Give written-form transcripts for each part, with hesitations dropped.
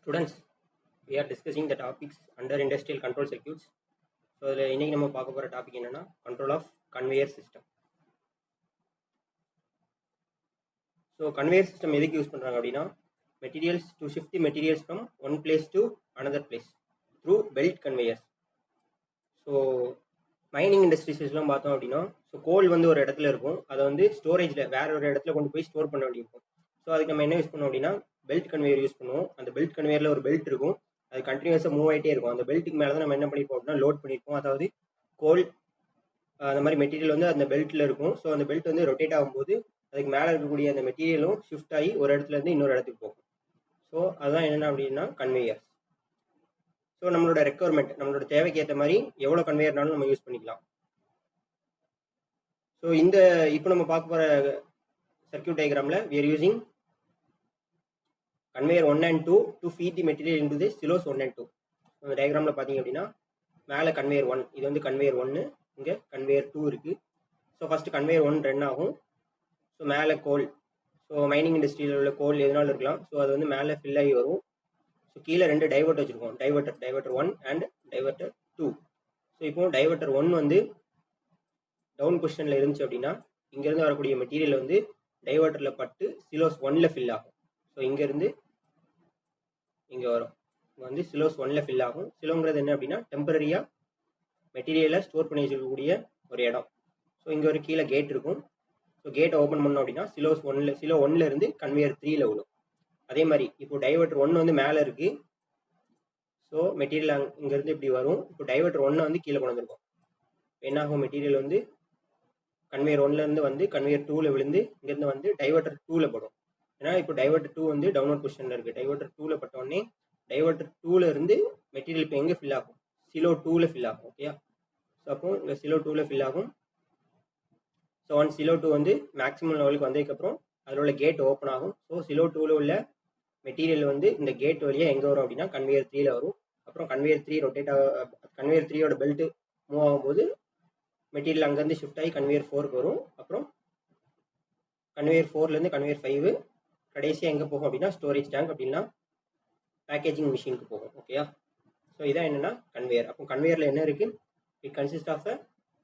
Students, we are discussing the topics under industrial control circuits. So, இன்னைக்கு நம்ம பார்க்க போற டாபிக் என்னன்னா control of conveyor system. So, conveyor system எதுக்கு use பண்றாங்க அப்படின்னா materials to shift the materials from one place to another place through belt conveyors. So, mining இண்டஸ்ட்ரீஸ்லாம் பார்த்தோம் அப்படின்னா கோல் வந்து ஒரு இடத்துல இருக்கும், அதை வந்து ஸ்டோரேஜில் வேற ஒரு இடத்துல கொண்டு போய் ஸ்டோர் பண்ண வேண்டியிருக்கும். ஸோ அதுக்கு நம்ம என்ன யூஸ் பண்ணுவோம் அப்படின்னா பெல்ட் கன்வேயர் யூஸ் பண்ணுவோம். அந்த பெல்ட் கன்வேயரில் ஒரு பெல்ட் இருக்கும், அது கண்டினியூஸாக மூவ் ஆகிட்டே இருக்கும். அந்த பெல்ட்டுக்கு மேலே தான் நம்ம என்ன பண்ணிப்போம் அப்படின்னா லோட் பண்ணியிருப்போம். அதாவது கோல் அந்த மாதிரி மெட்டீரியல் வந்து அந்த பெல்ட்டில் இருக்கும். ஸோ அந்த பெல்ட் வந்து ரொட்டேட் ஆகும்போது அதுக்கு மேலே இருக்கக்கூடிய அந்த மெட்டீரியலும் ஷிஃப்ட் ஆகி ஒரு இடத்துலேருந்து இன்னொரு இடத்துக்கு போகும். ஸோ அதுதான் என்னென்ன அப்படின்னா கன்வேயர்ஸ். ஸோ நம்மளோட ரெக்குவயர்மெண்ட், நம்மளோட தேவைக்கு ஏற்ற மாதிரி எவ்வளோ கன்வேயர்னாலும் நம்ம யூஸ் பண்ணிக்கலாம். ஸோ இப்போ நம்ம பார்க்க போகிற circuit டயக்ராமில் we are using conveyor 1 and 2 to feed the material into the silos 1 and 2. அந்த டயக்ராமில் பார்த்தீங்க அப்படின்னா மேலே கன்வேயர் 1, இது வந்து கன்வேயர் 1, இங்கே கன்வேயர் 2 இருக்குது. ஸோ ஃபஸ்ட்டு கன்வேயர் 1 ரன் ஆகும். ஸோ மேலே கோல், ஸோ மைனிங் இண்டஸ்ட்ரியில் உள்ள கோல் எதனாலும் இருக்கலாம். ஸோ அது வந்து மேலே ஃபில் ஆகி வரும். ஸோ கீழே 2 டைவர்ட் வச்சுருக்கோம், டைவர்ட்டர் 1 அண்ட் டைவர்ட்டர் 2. ஸோ இப்போ டைவர்ட்டர் 1 வந்து டவுன் பொசிஷனில் இருந்துச்சு அப்படின்னா இங்கேருந்து வரக்கூடிய மெட்டீரியல் வந்து டைவர்ட்டரில் பட்டு சிலோஸ் 1ல் ஃபில் ஆகும். ஸோ இங்கேருந்து இங்கே வரும், இங்கே வந்து சிலோஸ் 1ல் ஃபில் ஆகும். சிலோங்கிறது என்ன அப்படின்னா டெம்பரரியாக மெட்டீரியலை ஸ்டோர் பண்ணி வச்சுருக்கக்கூடிய ஒரு இடம். ஸோ இங்கே ஒரு கீழே கேட் இருக்கும். ஸோ கேட்டை ஓப்பன் பண்ணோம் அப்படின்னா சிலோ 1ல் இருந்து கன்வேயர் 3ல் விடும். அதே மாதிரி இப்போ டைவர்ட்டர் 1 வந்து மேலே இருக்குது. ஸோ மெட்டீரியல் இங்கேருந்து இப்படி வரும். இப்போ டைவர்ட்டர் 1 வந்து கீழே கொண்டு வந்திருக்கும். என்னாகும், மெட்டீரியல் வந்து கன்வேயர் 1லேருந்து வந்து கன்வேயர் 2ல் விழுந்து இங்கேருந்து வந்து டைவர்ட்டர் 2ல் படும். ஏன்னா இப்போ டைவர்ட்டர் 2 வந்து டவுன்வர்ட் பொசிஷனில் இருக்குது. டைவர்ட்டர் 2ல் பட்டோடனே டைவர்ட்டர் 2ல் இருந்து மெட்டீரியல் இப்போ எங்கே ஃபில் ஆகும், சிலோ 2ல் ஃபில் ஆகும். ஓகே, ஸோ அப்போ இங்கே சிலோ 2ல் ஃபில் ஆகும். ஸோ ஒன் சிலோ 2 வந்து மேக்ஸிமம் லெவலுக்கு வந்ததுக்கப்புறம் அதில் உள்ள கேட் ஓப்பன் ஆகும். ஸோ சிலோ 2ல் உள்ள மெட்டீரியல் வந்து இந்த கேட் வழியாக எங்கே வரும் அப்படின்னா கன்வேயர் 3ல் வரும். அப்புறம் கன்வேயர் 3 ரொட்டேட் கன்வேயர் 3யோட பெல்ட்டு மூவ் ஆகும்போது மெட்டீரியல் அங்கேருந்து ஷிஃப்ட் ஆகி கன்வேயர் 4க்கு வரும். அப்புறம் கன்வேயர் 4லேருந்து கன்வேயர் 5 கடைசியாக எங்கே போகும் அப்படின்னா ஸ்டோரேஜ் டேங்க் அப்படின்னா பேக்கேஜிங் மிஷினுக்கு போகும். ஓகேயா, ஸோ இதான் என்னென்னா கன்வேயர். அப்போ கன்வேயரில் என்ன இருக்குது, it consist of a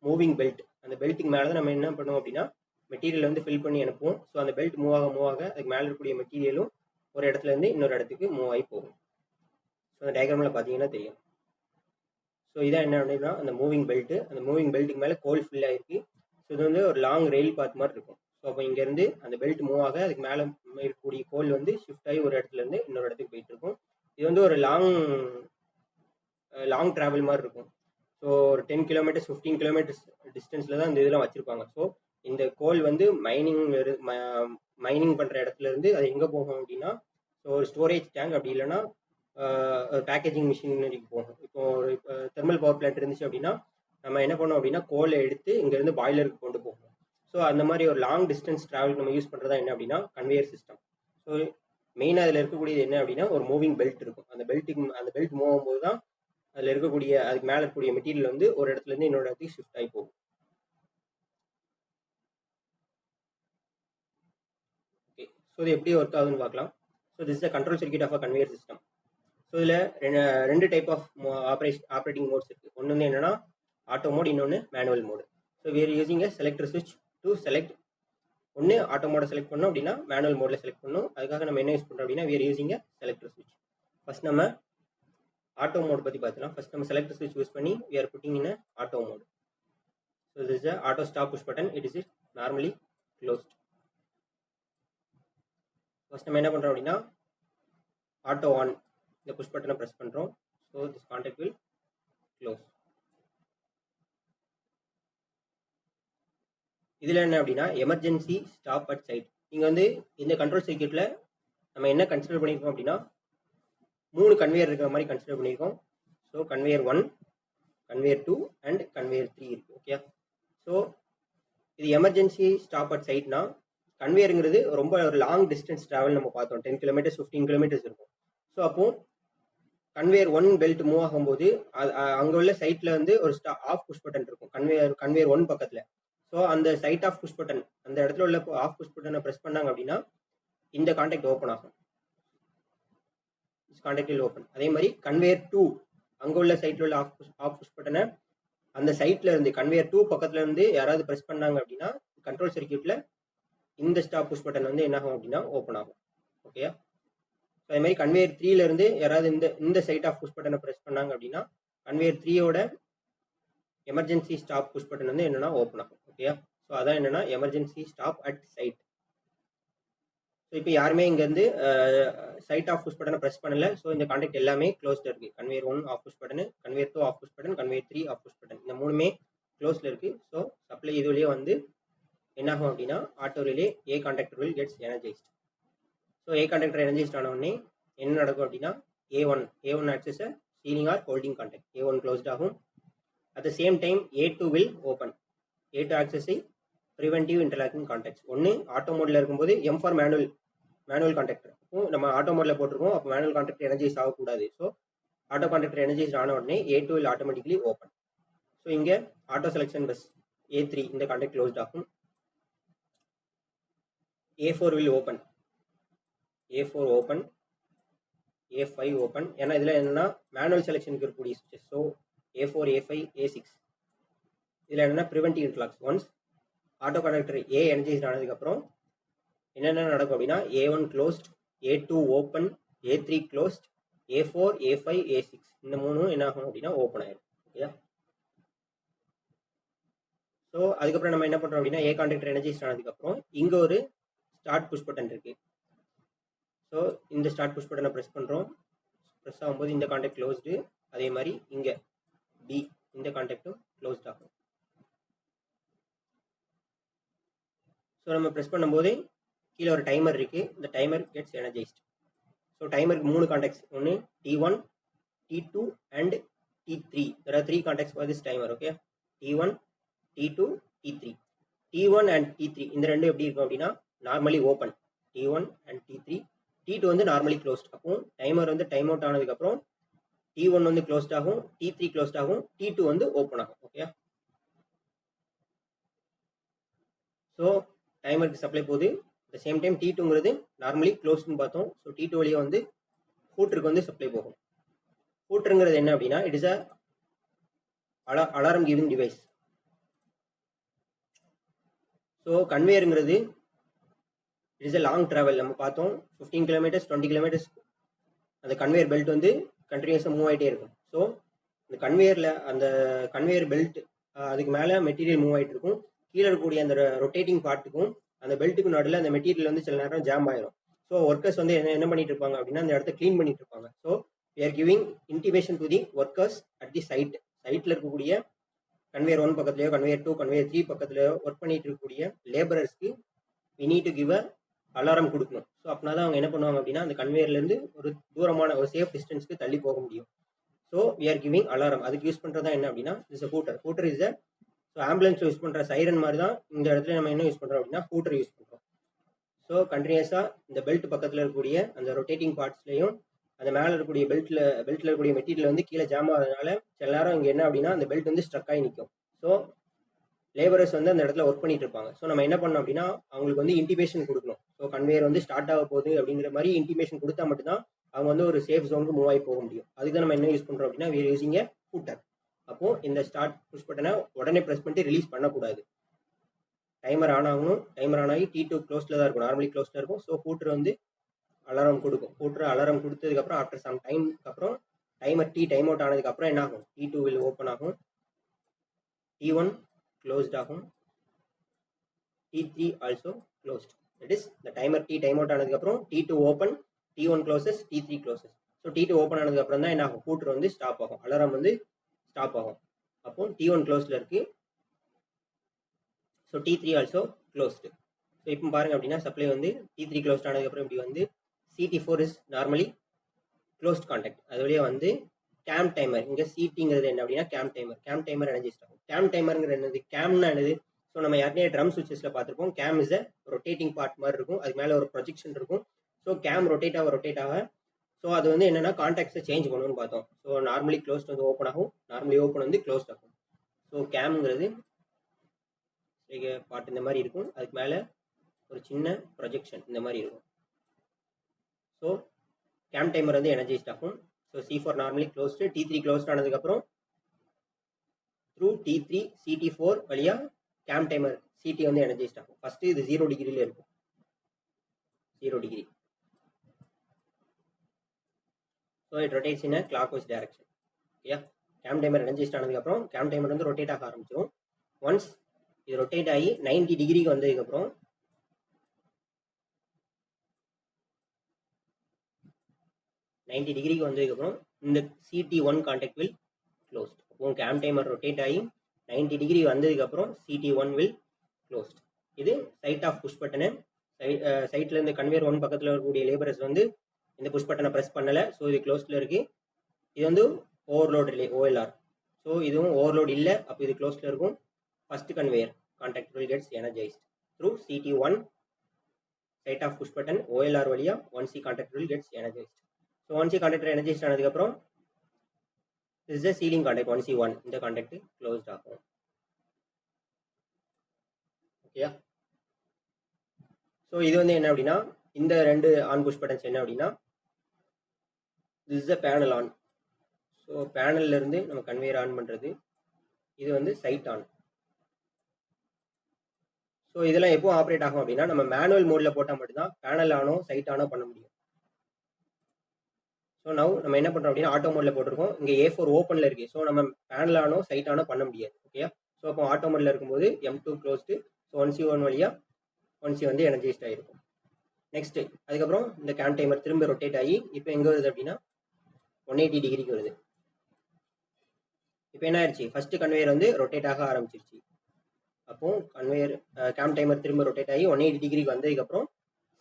moving belt. அந்த பெல்ட்டுக்கு மேலே தான் நம்ம என்ன பண்ணுவோம் அப்படின்னா மெட்டீரியல் வந்து ஃபில் பண்ணி அனுப்புவோம். ஸோ அந்த பெல்ட் மூவ் ஆக அதுக்கு மேலே இருக்கக்கூடிய மெட்டீரியலும் ஒரு இடத்துலேருந்து இன்னொரு இடத்துக்கு மூவ் ஆகி போகும். ஸோ அந்த டயக்ராமில் பார்த்தீங்கன்னா தெரியும். ஸோ இதான் என்ன அப்படின்னா அந்த மூவிங் பெல்ட்டு. அந்த மூவிங் பெல்ட்டுக்கு மேலே கோல் ஃபில் ஆகிருக்கு. ஸோ இது வந்து ஒரு லாங் ரெயில் பாத் மாதிரி இருக்கும். ஸோ அப்போ இங்கேருந்து அந்த பெல்ட் மூவ் ஆக அதுக்கு மேலே இருக்கக்கூடிய கோல் வந்து ஷிஃப்ட் ஆகி ஒரு இடத்துலேருந்து இன்னொரு இடத்துக்கு போயிட்டு இருக்கும். இது வந்து ஒரு லாங் ட்ராவல் மாதிரி இருக்கும். ஸோ ஒரு 10 கிலோமீட்டர்ஸ் 15 கிலோமீட்டர்ஸ் டிஸ்டன்ஸில் தான் இந்த இதெல்லாம் வச்சுருப்பாங்க. ஸோ இந்த கோல் வந்து மைனிங் பண்ணுற இடத்துலேருந்து அது எங்கே போகும் அப்படின்னா ஸோ ஒரு ஸ்டோரேஜ் டேங்க், அப்படி இல்லைன்னா பேக்கேஜிங் மிஷினரிக்கு போகும். இப்போ தெர்மல் பவர் பிளான்ட் இருந்துச்சு அப்படின்னா நம்ம என்ன பண்ணோம் அப்படின்னா கோலை எடுத்து இங்கேருந்து பாய்லருக்கு கொண்டு போகும். ஸோ அந்த மாதிரி ஒரு லாங் டிஸ்டன்ஸ் ட்ராவல் நம்ம யூஸ் பண்ணுறதா என்ன அப்படின்னா கன்வேயர் சிஸ்டம். ஸோ மெயினாக அதில் இருக்கக்கூடியது என்ன அப்படின்னா ஒரு மூவிங் பெல்ட் இருக்கும். அந்த பெல்ட் மூவ் ஆகும்போது தான் அதில் இருக்கக்கூடிய அதுக்கு மேலே இருக்கக்கூடிய மெட்டீரியல் வந்து ஒரு இடத்துலேருந்து இன்னொரு இடத்துக்கு ஷிஃப்ட் ஆகி போகும். ஓகே, ஸோ இது எப்படி ஒர்க் ஆகுதுன்னு பார்க்கலாம். So this is the control circuit of a conveyor system. So இதில் 2 டைப் ஆஃப் ஆப்ரேட்டிங் மோட்ஸ் இருக்குது. ஒன்று வந்து என்னென்னா ஆட்டோ மோட், இன்னொன்று manual mode. So we are using a selector switch to select. ஒன்று ஆட்டோ மோடை செலக்ட் பண்ணோம் அப்படின்னா மேனுவல் மோடில் செலக்ட் பண்ணணும். அதுக்காக நம்ம என்ன யூஸ் பண்ணுறோம் அப்படின்னா we are using a selector switch. First நம்ம ஆட்டோ மோட் பற்றி பார்த்துக்கலாம். ஃபர்ஸ்ட் நம்ம செலக்டர் ஸ்விட்ச் யூஸ் பண்ணி we are putting in a auto mode. So this is a auto stop push button. It is normally closed. First நம்ம என்ன பண்ணுறோம் அப்படின்னா ஆட்டோ ஆன் இந்த புஷ் பட்டனை ப்ரெஸ் பண்ணுறோம். So this contact will close. இதில் என்ன அப்படின்னா எமர்ஜென்சி ஸ்டாப் அட் சைட். இங்கே வந்து இந்த கண்ட்ரோல் சர்க்யூட்டில் நம்ம என்ன கன்சிடர் பண்ணியிருக்கோம் அப்படின்னா 3 கன்வேயர் இருக்கிற மாதிரி கன்சிடர் பண்ணியிருக்கோம். So conveyor 1, conveyor 2 and conveyor 3 இருக்குது. ஓகே, ஸோ இது எமர்ஜென்சி ஸ்டாப் அட் சைட்னா கன்வேயருங்கிறது ரொம்ப ஒரு லாங் டிஸ்டன்ஸ் ட்ராவல் நம்ம பார்த்தோம். 10 கிலோமீட்டர்ஸ் 15 கிலோமீட்டர்ஸ் இருக்கும். ஸோ அப்போ கன்வேயர் 1 பெல்ட் மூவ் ஆகும்போது அங்கே உள்ள சைட்டில் வந்து ஒரு ஆஃப் புஷ் பட்டன் இருக்கும் கன்வேயர் 1 பக்கத்தில். ஸோ அந்த சைட் ஆஃப் புஷ் பட்டன், அந்த இடத்துல உள்ள ஆஃப் புஷ் பட்டனை ப்ரெஸ் பண்ணாங்க அப்படின்னா இந்த கான்டாக்ட் ஓப்பன் ஆகும். Contact will open. அதே மாதிரி கன்வேயர் 2 அங்கே உள்ள சைட்டில் உள்ள ஆஃப் புஷ் பட்டனை அந்த சைட்ல இருந்து கன்வேயர் 2 பக்கத்துல இருந்து யாராவது ப்ரெஸ் பண்ணாங்க அப்படின்னா கண்ட்ரோல் சர்க்கியூட்ல இந்த ஸ்டாப் புஷ் பட்டன் வந்து என்ன ஆகும் அப்படின்னா ஓப்பன் ஆகும். ஓகே, அதே மாதிரி கன்வேயர் 3ல இருந்து யாராவது இந்த சைட் ஆஃப் புஷ் பட்டனை ப்ரெஸ் பண்ணாங்க அப்படின்னா கன்வேயர் 3யோட எமர்ஜென்சி ஸ்டாப் புஷ் பட்டன் வந்து என்னன்னா ஓப்பன் ஆகும். ஓகே, ஸோ அதான் என்னன்னா emergency stop at side. So இப்போ யாருமே இங்கேருந்து சைட் ஆஃப் புஷ் பட்டனை ப்ரெஸ் பண்ணல. ஸோ இந்த கான்டாக்ட் எல்லாமே க்ளோஸ்ல இருக்கு. Conveyor 1 off push button, conveyor 2 off push button, conveyor 3 off push button, இந்த மூணுமே க்ளோஸ்ல இருக்கு. ஸோ சப்ளை இதுலேயே வந்து என்ன ஆகும் அப்படின்னா auto relay a contactor will gets energised. So a contactor energised ஆன உடனே என்ன நடக்கும் அப்படின்னா A1 acts as sealing or holding contact. A1 closed ஆகும். At the same time A2 will open. A2 acts as preventive interlocking contacts. ஒன்று auto மோட்ல இருக்கும்போது M for manual contactor. அப்போ நம்ம ஆட்டோ மோட்ல போட்டிருக்கோம். அப்போ மேனுவல் கான்டாக்டர் எனர்ஜைஸ் ஆகக்கூடாது. ஸோ ஆட்டோ கான்டாக்டர் எனர்ஜைஸ் ஆன உடனே A2 will automatically open. So இங்கே ஆட்டோ செலெக்ஷன் பஸ் A3 இந்த கான்டாக்ட் க்ளோஸ்ட் ஆகும். A4 will open. A4 open. A5 open. ஏன்னா இதில் என்னன்னா மேனுவல் செலெக்ஷனுக்கு இருக்கக்கூடிய switches. So A4, A5, A6 இதில் என்னன்னா preventive interlocks. Once auto connector A energise ஆனதுக்கப்புறம் என்னென்ன நடக்கும் அப்படின்னா A1 closed, A2 open, A3 closed, A4, A5, A6 இந்த மூணும் என்ன ஆகும் அப்படின்னா ஓப்பன் ஆயிடும். ஓகே, ஸோ அதுக்கப்புறம் நம்ம என்ன பண்ணுறோம் அப்படின்னா ஏ கான்டாக்டர் எனர்ஜைஸ் ஆனதுக்கப்புறம் இங்கே ஒரு ஸ்டார்ட் புஷ் பட்டன் இருக்கு. ஸோ இந்த ஸ்டார்ட் புஷ் பட்டனை ப்ரெஸ் பண்ணுறோம். ப்ரெஸ் ஆகும்போது இந்த கான்டாக்ட் க்ளோஸ்டு. அதே மாதிரி இங்கே B இந்த கான்டாக்டும் க்ளோஸ்ட் ஆகும். ஸோ நம்ம ப்ரெஸ் பண்ணும்போது கீழே ஒரு டைமர் இருக்கு. இந்த டைமர் கெட்ஸ் எனர்ஜைஸ்ட். ஸோ டைமருக்கு 3 கான்டாக்ட்ஸ். ஒன்று T1, T2 and T3. there are 3 contacts for this timer. Okay, T1, T2, T3. T1 and T3 இந்த ரெண்டும் எப்படி இருக்கும் அப்படின்னா normally open. T1 and T3. T2 வந்து நார்மலி க்ளோஸ்ட். அப்போ டைமர் வந்து டைம் அவுட் ஆனதுக்கப்புறம் T1 வந்து க்ளோஸ்ட் ஆகும், T3 க்ளோஸ்ட் ஆகும், T2 வந்து ஓப்பன் ஆகும். ஓகே, ஸோ டைமருக்கு சப்ளை போகுது. த சேம் டைம் T2ங்கிறது நார்மலி க்ளோஸ்ட்னு பார்த்தோம். ஸோ T2 வழியாக வந்து ஹூட்டருக்கு வந்து சப்ளை போகும். ஹூட்டருங்கிறது என்ன அப்படின்னா it is alarm giving device. So கன்வேயருங்கிறது இட் இஸ் லாங் ட்ராவல். நம்ம பார்த்தோம் 15 கிலோமீட்டர்ஸ் 20 கிலோமீட்டர்ஸ் அந்த கன்வேயர் பெல்ட் வந்து கண்டினியூஸாக மூவ் ஆகிட்டே இருக்கும். ஸோ இந்த கன்வேயரில் அந்த கன்வேயர் பெல்ட் அதுக்கு மேலே மெட்டீரியல் மூவ் ஆகிட்டு இருக்கும். கீழே இருக்கக்கூடிய அந்த ரொட்டேட்டிங் பார்ட்டுக்கும் அந்த பெல்ட்டுக்கு நடுவில் அந்த மெட்டீரியல் வந்து சில நேரம் ஜாம் ஆயிரும். ஸோ ஒர்க்கர்ஸ் வந்து என்ன பண்ணிட்டு இருப்பாங்க அப்படின்னா அந்த இடத்த க்ளீன் பண்ணிட்டு இருப்பாங்க. So we are giving intimation to the workers at the site. சைட்டில் இருக்கக்கூடிய கன்வேயர் 1 பக்கத்துலையோ கன்வேயர் 2 கன்வேயர் 3 பக்கத்துலையோ ஒர்க் பண்ணிட்டு இருக்கக்கூடிய லேபரர்ஸ்க்கு we need to give a alarm கொடுக்கணும். ஸோ அப்படின்னா தான் அவங்க என்ன பண்ணுவாங்க அப்படின்னா அந்த கன்வேயர்லேருந்து ஒரு தூரமான ஒரு சேஃப் டிஸ்டன்ஸ்க்கு தள்ளி போக முடியும். So we are giving alarm. அதுக்கு யூஸ் பண்ணுறதா என்ன அப்படின்னா is hooter. Hooter is so ambulance use பண்ணுற சைரன் மாதிரி தான் இந்த இடத்துல நம்ம என்ன யூஸ் பண்ணுறோம் அப்படின்னா ஹூட்டர் யூஸ் பண்ணுறோம். ஸோ கண்டினியூஸாக இந்த பெல்ட் பக்கத்தில் இருக்கக்கூடிய அந்த ரொட்டேட்டிங் பார்ட்ஸ்லையும் அந்த மேலே இருக்கக்கூடிய பெல்ட்டில் இருக்கக்கூடிய மெட்டீரியல் வந்து கீழே ஜாம் ஆகிறதுனால சில நேரம் இங்கே என்ன அப்படின்னா அந்த பெல்ட் வந்து ஸ்ட்ரக் ஆகி நிற்கும். ஸோ லேபரர்ஸ் வந்து அந்த இடத்துல ஒர்க் பண்ணிட்டு இருப்பாங்க. ஸோ நம்ம என்ன பண்ணோம் அப்படின்னா அவங்களுக்கு வந்து இன்டிமேஷன் கொடுக்கணும். ஸோ கன்வேயர் வந்து ஸ்டார்ட் ஆக போகுது அப்படிங்கிற மாதிரி இன்டிமேஷன் கொடுத்தா மட்டும்தான் அவங்க வந்து ஒரு சேஃப் ஜோனுக்கு மூவ் ஆகி போக முடியும். அதுக்கு தான் நம்ம என்ன யூஸ் பண்ணுறோம் அப்படின்னா we are using a footer. அப்போ இந்த ஸ்டார்ட் புஷ் பட்டனை உடனே ப்ரெஸ் பண்ணிட்டு ரிலீஸ் பண்ணக்கூடாது. டைமர் ஆன் ஆகணும். டைமர் ஆன் ஆகி T2 க்ளோஸ்ல தான் இருக்கும், நார்மலி க்ளோஸ்ல இருக்கும். ஸோ ஹூட்டர் வந்து அலாரம் கொடுக்கும். ஹூட்டர் அலாரம் கொடுத்ததுக்கப்புறம் ஆஃப்டர் சம் டைமுக்கு அப்புறம் டைமர் டைம் அவுட் ஆனதுக்கப்புறம் என்ன ஆகும் T2 will ஓப்பன் ஆகும், T1 க்ளோஸ்ட் ஆகும், T3 also closed. That is the timer time out ஆனதுக்கப்புறம் T2 open, T1 closes, T3 closes. So T2 open ஆனதுக்கப்புறம் தான் என்ன ஆகும் ஹூட்டர் வந்து ஸ்டாப் ஆகும், அலாரம் வந்து ஸ்டாப் ஆகும். அப்போ T1 க்ளோஸ்ல இருக்கு. So T3 also closed. So இப்போ பாருங்க அப்படின்னா சப்ளை வந்து T3 க்ளோஸ்ட் ஆனதுக்கப்புறம் இப்படி வந்து CT4 is normally closed contact. அது வழியாக வந்து கேம் டைமர். இங்கே CTங்கிறது என்ன அப்படின்னா கேம் டைமர் எனர்ஜைஸ் ஆகும். கேம் டைமருங்கிற என்னது, கேம்னா என்னது? ஸோ நம்ம யாருனே ட்ரம் சுவிச்சஸில் பார்த்துருப்போம். கேம் இஸ் ரொட்டேட்டிங் பார்ட் மாதிரி இருக்கும், அதுக்கு மேலே ஒரு ப்ரொஜெக்ஷன் இருக்கும். ஸோ கேம் ரொட்டேட் ஆக ஸோ அது வந்து என்னன்னா கான்டாக்ட்ஸை சேஞ்ச் பண்ணணும்னு பார்த்தோம். ஸோ நார்மலி க்ளோஸ்ட் வந்து ஓப்பன் ஆகும், நார்மலி ஓப்பன் வந்து க்ளோஸ்ட் ஆகும். ஸோ கேம்ங்கிறது பார்ட் இந்த மாதிரி இருக்கும், அதுக்கு மேலே ஒரு சின்ன ப்ரொஜெக்ஷன் இந்த மாதிரி இருக்கும். ஸோ கேம் டைமர் வந்து எனர்ஜைஸ்ட் ஆகும். So C4 normally closed, T3 closed ஆனதுக்கப்புறம் த்ரூ T3 CT4 வழியா கேம் டைமர் CT வந்து எனர்ஜைஸ்ட் ஆகும். ஃபர்ஸ்ட் இது 0 டிகிரியில் இருக்கும், 0 degree. So it rotates in a clockwise direction. Okay, cam timer energised ஆனதுக்கப்புறம் கேம் டைமர் வந்து ரொட்டேட் ஆக ஆரம்பிச்சிடும். ஒன்ஸ் இது ரொட்டேட் ஆகி 90 டிகிரிக்கு வந்ததுக்கப்புறம் இந்த CT1 கான்டாக்ட் வில் க்ளோஸ்ட். அப்போ கேம் டைமர் ரொட்டேட் ஆகி 90 டிகிரி வந்ததுக்கப்புறம் CT1 வில் க்ளோஸ்ட். இது சைட் ஆஃப் புஷ் பட்டனு. சைட்ல இருந்து கன்வேயர் 1 பக்கத்தில் இருக்கக்கூடிய லேபரர்ஸ் வந்து இந்த புஷ் பட்டனை ப்ரெஸ் பண்ணலை, ஸோ இது க்ளோஸ்டில் இருக்கு. இது வந்து ஓவர்லோட் ரிலே OLR. ஸோ இதுவும் ஓவர்லோட் இல்லை, அப்போ இது க்ளோஸ்டில் இருக்கும். First conveyor contact will gets energised through CT1 side of push button OLR வழியா 1C contact will gets energised. So 1C contactor energised ஆனதுக்கப்புறம் is the sealing contact 1C1, இந்த contact closed ஆகும். ஓகேயா? ஸோ இது வந்து என்ன அப்படின்னா, இந்த ரெண்டு ஆன் புஷ் பட்டன்ஸ் என்ன அப்படின்னா, this is the panel on. So பேனல்ல இருந்து நம்ம கன்வேயர் ஆன் பண்ணுறது, இது வந்து சைட் ஆன். ஸோ இதெல்லாம் எப்போ ஆப்ரேட் ஆகும் அப்படின்னா, நம்ம மேனுவல் மோடில் போட்டால் மட்டும்தான் பேனல் ஆனோ சைட் ஆனோ பண்ண முடியும். ஸோ நவ் நம்ம என்ன பண்ணுறோம் அப்படின்னா, ஆட்டோ மோடில் போட்டிருக்கோம். இங்கே A4 ஓப்பனில் இருக்குது. ஸோ நம்ம பேனல் ஆனோ சைட் ஆனோ பண்ண முடியாது. ஓகே, ஸோ அப்போ ஆட்டோ மோடில் இருக்கும்போது M2 க்ளோஸ்டு. ஸோ 1C1 வழியா 1C வந்து எனர்ஜைஸ்ட் ஆகிருக்கும். நெக்ஸ்ட் அதுக்கப்புறம் இந்த கேம் டைமர் திரும்ப ரொட்டேட் ஆகி இப்போ எங்கே வருது அப்படின்னா 180 டிகிரிக்கு வருது. இப்போ என்ன ஆயிடுச்சு, ஃபர்ஸ்ட் கன்வேயர் வந்து ரொட்டேட் ஆக ஆரம்பிச்சிருச்சு. அப்போ கன்வேயர் கேம் டைமர் திரும்ப ரொட்டேட் ஆகி 180 டிகிரிக்கு வந்ததுக்கப்புறம்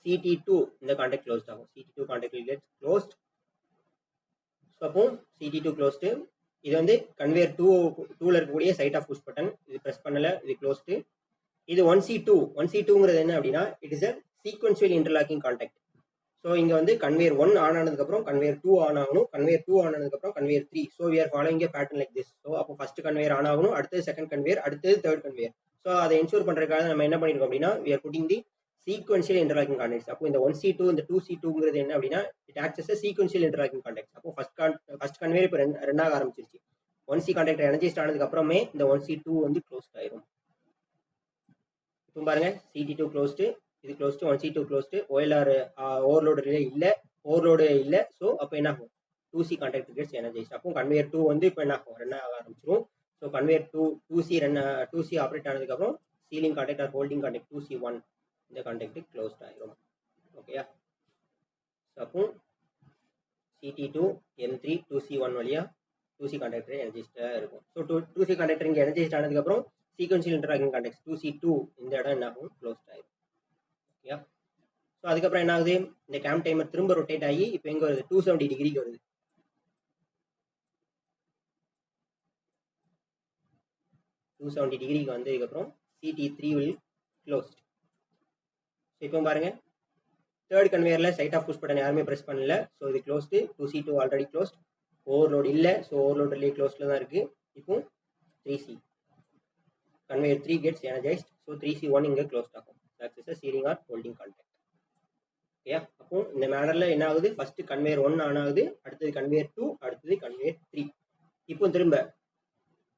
CT2 இந்த கான்டாக்ட் க்ளோஸ்ட் ஆகும். CT2 contact will get closed. So அப்போ CT2 க்ளோஸ்டு. இது வந்து கன்வேயர் 2ல இருக்கக்கூடிய சைட் ஆஃப் புஷ் பட்டன், இது ப்ரெஸ் பண்ணல, இது க்ளோஸ்டு. இது 1C2ங்கிறது என்ன அப்படின்னா, it is a sequential interlocking contact. So இங்கே வந்து கன்வேயர் 1 ஆன் ஆனதுக்கப்புறம் கன்வேயர் 2 ஆன் ஆகணும், கன்வேயர் 2 ஆன் ஆனதுக்கப்புறம் conveyor 3. So we are following a pattern like this. So அப்போ ஃபர்ஸ்ட் கன்வேயர் ஆன் ஆகணும், அடுத்தது செகண்ட் கன்வேயர், அடுத்தது தேர்ட் கன்வேயர். ஸோ அதை என்ஷூர் பண்ணுறதுக்காக நம்ம என்ன பண்ணிருக்கோம் அப்படின்னா, we are putting the sequential interlocking contacts. அப்போ இந்த 1C2 இந்த 2C2ங்கிறது என்ன அப்படின்னா, it acts as sequential interlocking contacts. அப்போ ஃபர்ஸ்ட் கன்வேயர் இப்போ ரெண்டாக ஆரம்பிச்சிருச்சு. 1C கான்டாக்ட் எனர்ஜைஸ்ட் ஆனதுக்கு அப்புறமே இந்த 1C2 வந்து க்ளோஸ்ட் ஆயிரும். இப்போ பாருங்க, CT2 க்ளோஸ்டு, இது closed, 1C2 closed. OLR overload இல்லை, ஓவர்லோடு இல்லை. ஸோ அப்போ என்ன ஆகும், 2C கான்டாக்ட் கெட்ஸ் எனர்ஜைஸ்ட். அப்போ கன்வேயர் 2 வந்து இப்போ என்ன ஆகும், ரன் ஆக ஆரம்பிச்சிடும். ஸோ கன்வேயர் 2C ஆப்ரேட் ஆனதுக்கப்புறம் ceiling contact R holding contact 2C1 இந்த கான்டாக்ட் க்ளோஸ்ட் ஆகிரும். ஓகேயா? ஸோ அப்போ CT2 M3 2C1 வழியா 2C கான்டாக்டர் எனர்ஜைஸ்டாக இருக்கும். ஸோ 2C கான்டாக்டர் இங்கே எனர்ஜைஸ்ட் ஆனதுக்கப்புறம் சீக்வென்ஷியல் இன்டர்லாக்கிங் கான்டாக்ட்ஸ் 2C2 இந்த இடம் என்ன ஆகும், க்ளோஸ்ட் ஆகிடும். ஓகேயா? ஸோ அதுக்கப்புறம் என்ன ஆகுது, இந்த கேம் டைமர் திரும்ப ரொட்டேட் ஆகி இப்போ எங்கே வருது, 270 டிகிரிக்கு வருது. 270 டிகிரிக்கு வந்ததுக்கப்புறம் CT3 வில் க்ளோஸ்ட். ஸோ இப்போ பாருங்க, தேர்ட் கன்வேயரில் சைட் ஆஃப் புஷ் பட்டன் யாருமே ப்ரெஸ் பண்ணல. ஸோ இது closed. 2C2 already closed, overload இல்லை. ஸோ ஓவர்லோட் ரிலே க்ளோஸ்டில் தான் இருக்குது. இப்போ 3C conveyor 3 gets energised. So 3C1 இங்கே க்ளோஸ்ட் ஆகும். That's is a ceiling or holding contact. Okay, அப்போ இந்த மேனரில் என்ன ஆகுது, ஃபர்ஸ்ட் கன்வேயர் 1 ஆன் ஆகுது, அடுத்தது கன்வேயர் 2, அடுத்தது கன்வேயர் 3. இப்போ திரும்ப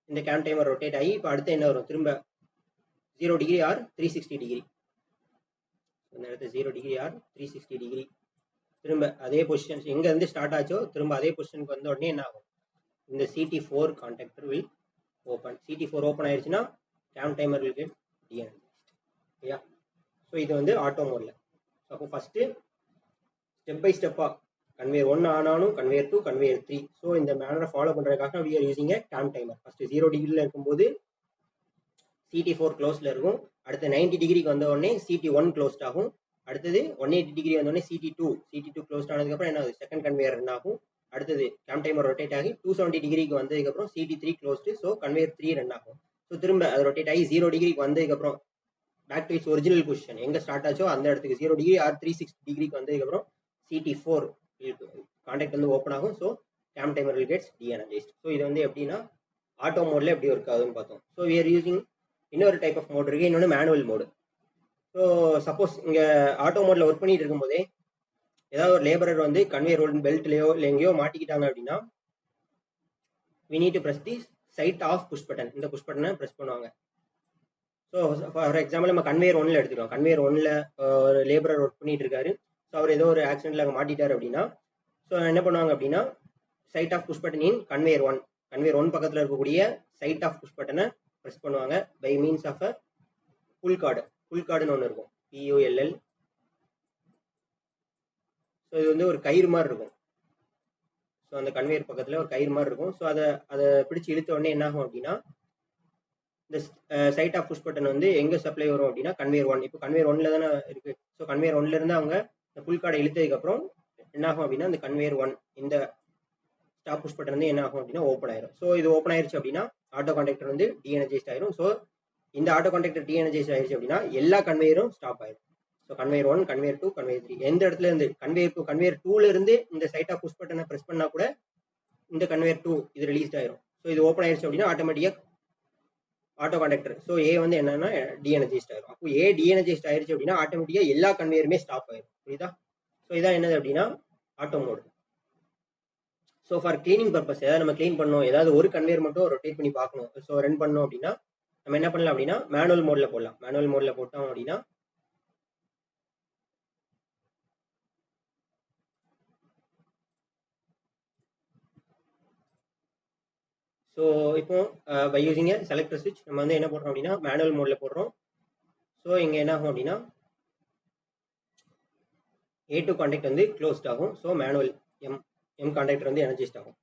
இந்த கேம் டைமர் ரொட்டேட் ஆகி இப்போ அடுத்து என்ன வரும், திரும்ப 0 டிகிரி ஆர் 360 டிகிரி. இந்த இடத்துல 0 டிகிரி ஆர் 360 டிகிரி திரும்ப அதே பொசிஷன் எங்கே இருந்து ஸ்டார்ட் ஆச்சோ திரும்ப அதே பொசிஷனுக்கு வந்த உடனே என்ன ஆகும், இந்த CT4 contactor will open. CT4 open ஆயிடுச்சுன்னா cam timer will get de-energised. ஓகேயா? ஸோ இது வந்து ஆட்டோ மோடில். அப்போ ஃபர்ஸ்ட் ஸ்டெப் பை ஸ்டெப்பாக கன்வேயர் 1 ஆன் ஆனும், கன்வேயர் 2, கன்வேயர் 3. ஸோ இந்த மேனரை ஃபாலோ பண்ணுறதுக்காக we are using a cam timer. First 0 டிகிரியில் இருக்கும்போது CT4 க்ளோஸில் இருக்கும். அடுத்து 90 டிகிரிக்கு வந்த உடனே CT1 க்ளோஸ்ட் ஆகும். அடுத்தது 180 டிகிரி வந்த உடனே CT2 க்ளோஸ்ட் ஆனதுக்கப்புறம் என்ன ஆகுது, செகண்ட் கன்வேயர் ரன் ஆகும். அடுத்தது கேம் டைமர் ரொட்டேட் ஆகி 270 டிகிரிக்கு வந்ததுக்கப்புறம் CT3 closed. So conveyor 3 run ஆகும். ஸோ திரும்ப அது ரொட்டேட் ஆகி 0 டிகிரிக்கு வந்ததுக்கப்புறம் back to its original position எங்கே ஸ்டார்ட் ஆச்சோ அந்த இடத்துக்கு 0 டிகிரி ஆர் 360 டிகிரிக்கு வந்ததுக்கப்புறம் CT4 கான்டாக்ட் வந்து ஓப்பன் ஆகும். So cam timer will gets de-energised. So இது வந்து எப்படின்னா ஆட்டோ மோடில் எப்படி ஒர்க் ஆகுதுன்னு பார்த்தோம். ஸோ we are using இன்னொரு டைப் ஆஃப் மோட் இருக்குது, இன்னொன்று மேனுவல் மோடு. ஸோ சப்போஸ் இங்கே ஆட்டோ மோடில் ஒர்க் பண்ணிட்டு இருக்கும்போதே ஏதாவது ஒரு லேபரர் வந்து கன்வேயர் ரோல் பெல்ட்லயோ இல்லை எங்கேயோ மாட்டிக்கிட்டாங்க அப்படின்னா we need to press the site off push button. இந்த புஷ் பட்டனை ப்ரெஸ் பண்ணுவாங்க. ஸோ ஃபார் எக்ஸாம்பிள் நம்ம கன்வேயர் ஒன்ல எடுத்துக்கிறோம். கன்வேயர் ஒன்ல ஒரு லேபரர் ஒர்க் பண்ணிட்டு இருக்காரு. ஸோ அவர் ஏதோ ஒரு ஆக்சிடென்ட்ல அங்கே மாட்டிட்டாரு அப்படின்னா ஸோ என்ன பண்ணுவாங்க அப்படின்னா side of push button in conveyor one பக்கத்தில் இருக்கக்கூடிய சைட் ஆஃப் புஷ் பட்டனை ப்ரெஸ் பண்ணுவாங்க by means of a pull கார்டுன்னு ஒன்று இருக்கும், PULL. ஸோ இது வந்து ஒரு கயிறு மாதிரி இருக்கும். ஸோ அந்த கன்வேயர் பக்கத்தில் ஒரு கயிறு மாதிரி இருக்கும். ஸோ அதை பிடிச்சி இழுத்த உடனே என்ன ஆகும் அப்படின்னா இந்த சைட் ஆஃப் புஷ் பட்டன் வந்து எங்கே சப்ளை வரும் அப்படின்னா கன்வேயர் ஒன். இப்போ கன்வேயர் ஒன்ல தானே இருக்கு. ஸோ கன்வேயர் ஒன்ல இருந்து அவங்க இந்த புல் கார்டை இழுத்ததுக்கப்புறம் என்ன ஆகும் அப்படின்னா இந்த கன்வேயர் ஒன் இந்த ஸ்டாப் புஷ் பட்டன் வந்து என்ன ஆகும் அப்படின்னா ஓப்பன் ஆயிரும். ஸோ இது ஓப்பன் ஆயிருச்சு அப்படின்னா ஆட்டோ கான்டாக்டர் வந்து டீஎனர்ஜைஸ்ட் ஆயிரும். ஸோ இந்த ஆட்டோ கான்டாக்டர் டீஎனர்ஜைஸ்ட் ஆயிருச்சு அப்படின்னா எல்லா கன்வேயரும் ஸ்டாப் ஆயிரும். So conveyor one, conveyor two, conveyor three எந்த இடத்துல இருந்து கன்வேயர் டூல இருந்து இந்த சைட் ஆஃப் புஷ் பட்டனை ப்ரெஸ் பண்ணா கூட இந்த கன்வேயர் டூ இது ரிலீஸ்ட் ஆயிரும். ஸோ இது ஓப்பன் ஆயிருச்சு அப்படின்னா ஆட்டோமேட்டிக்காக ஆட்டோ கான்டாக்டர் ஸோ ஏ வந்து என்னன்னா டீஎனர்ஜைஸ்ட் ஆயிரும். அப்போ ஏ டீஎனர்ஜைஸ்ட் ஆயிருச்சு அப்படின்னா ஆட்டோமேட்டிக்காக எல்லா கன்வேயருமே ஸ்டாப் ஆயிரும். புரியுதா? ஸோ இதான் என்னது அப்படின்னா auto mode. So for cleaning purpose ஏதாவது நம்ம கிளீன் பண்ணணும், ஏதாவது ஒரு கன்வேயர் மட்டும் ரொட்டேட் பண்ணி பார்க்கணும், ஸோ ரன் பண்ணணும் அப்படின்னா நம்ம என்ன பண்ணலாம் அப்படின்னா மேனுவல் மோட்ல போடலாம். மேனுவல் மோட்ல போட்டோம் அப்படின்னா ஸோ இப்போ பை யூசிங் செலக்டர் சுவிட்ச் நம்ம வந்து என்ன போடுறோம் அப்படின்னா மேனுவல் மோட்ல போடுறோம். ஸோ இங்கே என்ன ஆகும் அப்படின்னா A2 கான்டாக்ட் வந்து க்ளோஸ்ட் ஆகும். ஸோ மேனுவல் எம் கான்டாக்டர் வந்து எனர்ஜைஸ்ட் ஆகும்.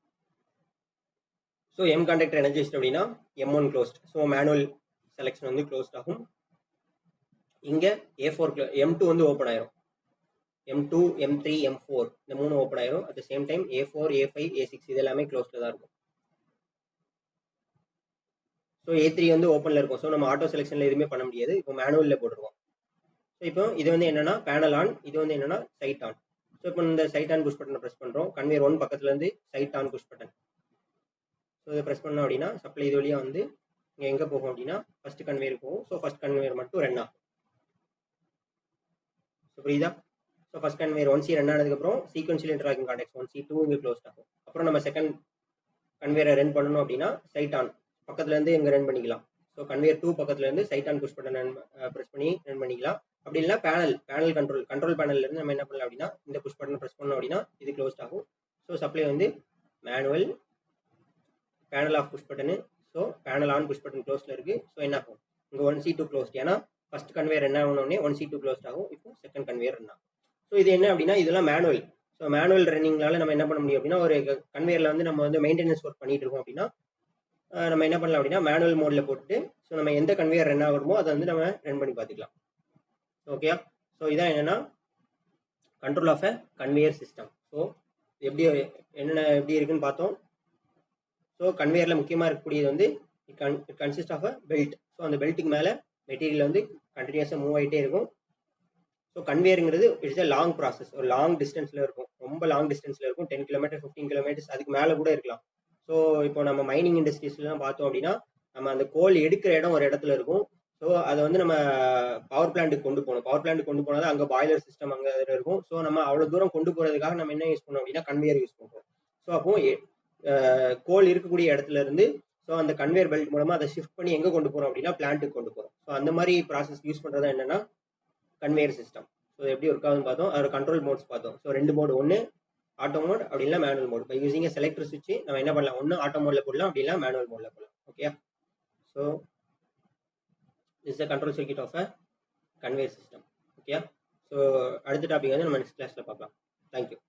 ஸோ எம் கான்டாக்டர் எனர்ஜைஸ்ட் அப்படின்னா M1 closed. So manual selection வந்து க்ளோஸ்ட் ஆகும். இங்கே A4 M2 வந்து ஓப்பன் ஆயிரும். M2, M3, M4 இந்த மூணு ஓப்பன் ஆயிரும். At the same time A4, A5, A6 இது எல்லாமே க்ளோஸ்ல தான் இருக்கும். ஸோ A3 வந்து ஓப்பனில் இருக்கும். ஸோ நம்ம ஆட்டோ செலெக்ஷனில் எதுவுமே பண்ண முடியாது. இப்போ மேனுவலில் போட்டுருவோம். ஸோ இப்போ இது வந்து என்னன்னா பேனல் ஆன், இது வந்து என்னன்னா சைட் ஆன். ஸோ இப்போ இந்த சைட் ஆன் புஷ் பட்டனை ப்ரெஸ் பண்ணுறோம். கன்வேயர் ஒன் பக்கத்துலேருந்து side on push button. So இதை ப்ரெஸ் பண்ணோம் அப்படின்னா சப்ளை இது வழியாக வந்து இங்கே எங்கே போகும் அப்படின்னா ஃபர்ஸ்ட் கன்வேயர் போகும். ஸோ ஃபர்ஸ்ட் கன்வேயர் மட்டும் ரன் ஆகும். ஸோ புரியுதா? So first conveyor 1C run ஆனதுக்கப்புறம் சீக்வன்ஷியல் இன்டராக்டிங் கான்டாக்ட்ஸ் 1C 2 இங்கே க்ளோஸ் ஆகும். அப்புறம் நம்ம செகண்ட் கன்வேயரை ரன் பண்ணணும் அப்படின்னா சைட் ஆன் பக்கத்துலேருந்து இங்கே ரன் பண்ணிக்கலாம். ஸோ கன்வேயர் 2 பக்கத்துலேருந்து side on push button press பண்ணி ரன் பண்ணிக்கலாம். அப்படி இல்லைனா பேனல் கண்ட்ரோல் பேனல்லேருந்து நம்ம என்ன பண்ணலாம் அப்படின்னா இந்த புஷ் பட்டன் ப்ரெஸ் பண்ணோம் அப்படின்னா இது க்ளோஸ்ட் ஆகும். ஸோ சப்ளை வந்து manual panel off push button. So panel on push button க்ளோஸ்ல இருக்கு. ஸோ என்ன ஆகும் இங்கே 1C2 க்ளோஸ்ட். ஏன்னா ஃபர்ஸ்ட் கன்வேயர் என்ன ஆகணும்னே 1C2 க்ளோஸ்ட் ஆகும். இப்போ செகண்ட் கன்வேயர் ரன் ஆகும். ஸோ இது என்ன அப்படின்னா இதெல்லாம் மேனுவல். ஸோ மேனுவல் ரன்னிங்னால நம்ம என்ன பண்ண முடியும் அப்படின்னா ஒரு கன்வேயரில் வந்து நம்ம வந்து மெயின்டெனன்ஸ் ஒர்க் பண்ணிட்டு இருக்கோம் அப்படின்னா நம்ம என்ன பண்ணலாம் அப்படின்னா மேனுவல் மோட்ல போட்டு ஸோ நம்ம எந்த கன்வேயர் ரன் ஆகணுமோ அதை வந்து நம்ம ரன் பண்ணி பார்த்துக்கலாம். ஓகேயா? ஸோ இதான் என்னன்னா control of a conveyor system. So எப்படி இருக்குன்னு பார்த்தோம். ஸோ கன்வேயரில் முக்கியமாக இருக்கக்கூடியது வந்து it consist of a belt. So அந்த பெல்ட்டுக்கு மேலே மெட்டீரியல் வந்து கண்டினியூஸாக மூவ் ஆகிட்டே இருக்கும். ஸோ கன்வேயருங்கிறது இட்ஸ் எ லாங் ப்ராசஸ். ஒரு லாங் டிஸ்டன்ஸில் இருக்கும், ரொம்ப லாங் டிஸ்டன்ஸில் இருக்கும். 10 கிலோமீட்டர் 15 கிலோமீட்டர்ஸ் அதுக்கு மேலே கூட இருக்கலாம். ஸோ இப்போ நம்ம மைனிங் இண்டஸ்ட்ரீஸ்லாம் பார்த்தோம் அப்படின்னா நம்ம அந்த கோல் எடுக்கிற இடம் ஒரு இடத்துல இருக்கும். ஸோ அதை வந்து நம்ம பவர் பிளான்ட்டுக்கு கொண்டு போகணும். பவர் பிளான்ட்டுக்கு கொண்டு போனால் அங்கே பாய்லர் சிஸ்டம் அங்கே இருக்கும். ஸோ நம்ம அவ்வளோ தூரம் கொண்டு போகிறதுக்காக நம்ம என்ன யூஸ் பண்ணோம் அப்படின்னா கன்வேயர் யூஸ் பண்ணுறோம். ஸோ அப்போ கோல் இருக்கக்கூடிய இடத்துல இருந்து ஸோ அந்த கன்வேயர் பெல்ட் மூலமாக அதை ஷிஃப்ட் பண்ணி எங்கே கொண்டு போகிறோம் அப்படின்னா பிளான்ட்டுக்கு கொண்டு போகிறோம். ஸோ அந்த மாதிரி ப்ராசஸ் யூஸ் பண்ணுறது என்னன்னா கன்வேயர் சிஸ்டம். ஸோ எப்படி ஒர்க் ஆகுதுன்னு பார்த்தோம். அதோட கண்ட்ரோல் மோட்ஸ் பார்த்தோம். ஸோ 2 மோடு, ஒன்று ஆட்டோ மோட் அப்படி இல்லை manual mode. By using selector சுவிட்ச் நம்ம என்ன பண்ணலாம், ஒன்று ஆட்டோ மோட்ல போடலாம் அப்படி இல்லை மேனுவல் மோட்ல போடலாம். Okay? So this is control circuit of a conveyor system. Okay? So அடுத்த டாபிக் வந்து நம்ம நெக்ஸ்ட் கிளாஸ்ல பார்க்கலாம். தேங்க்யூ.